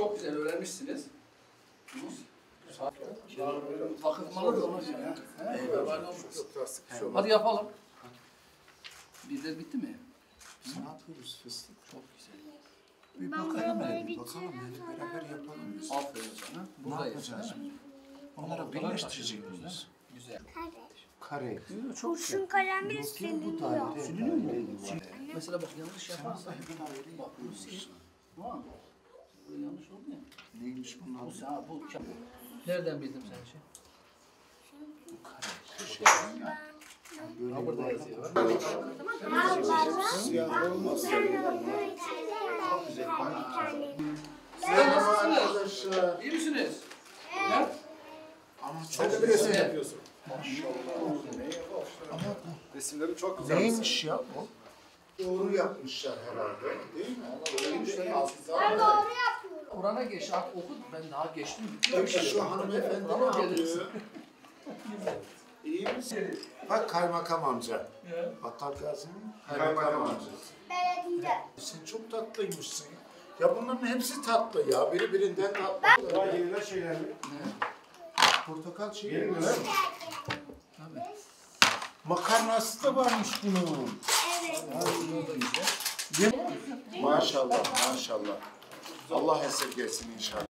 Çok güzel öğrenmişsiniz. Vakıf malı da ona göre. Hadi yapalım. Bizler bitti mi? Ne yapıyoruz fıstık? Çok güzel. Bir bakalım hele, bir bakalım hele, beraber yapalım biz. Aferin sana. Ne yapacağız? Onları birleştirecek miyiz? Güzel. Kare. Çok güzel. Kurşun kalemle Bu siliniyor. daire, Siliniyor mu? daire. Mesela bak yanlış Sen yaparsan. sahibi daireyi Bak bunu sil. yapıyorsun. Tamam mı? Bu yanlış oldu ya. Neymiş bunlar? Bu nereden bildin sen şey? Bu kare. Şey ya. Böyle Ha burada yazıyor. siyah olmaz. Nasılsınız? İyi misiniz? Ne? Ama Sen de çok bir resim güzel. yapıyorsun. Ama Resimlerin çok güzel. neymiş ya o? Doğru yapmışlar herhalde, değil mi? Kur'an'a geç, oku. Ben daha geçtim. Peki şu hanımefendi ne yapıyor? İyi misin? Bak kaymakam amca. Battal Gazi'nin kaymakam amcası. Belediye. Sen çok tatlıymışsın ya. Ya bunların hepsi tatlı ya. Biri birinden tatlı. Daha yeniler şeyler mi? Portakal şey. Yeniler mi? Makarnası da varmış bunun. Evet. Maşallah, maşallah. Allah esirgesin inşallah.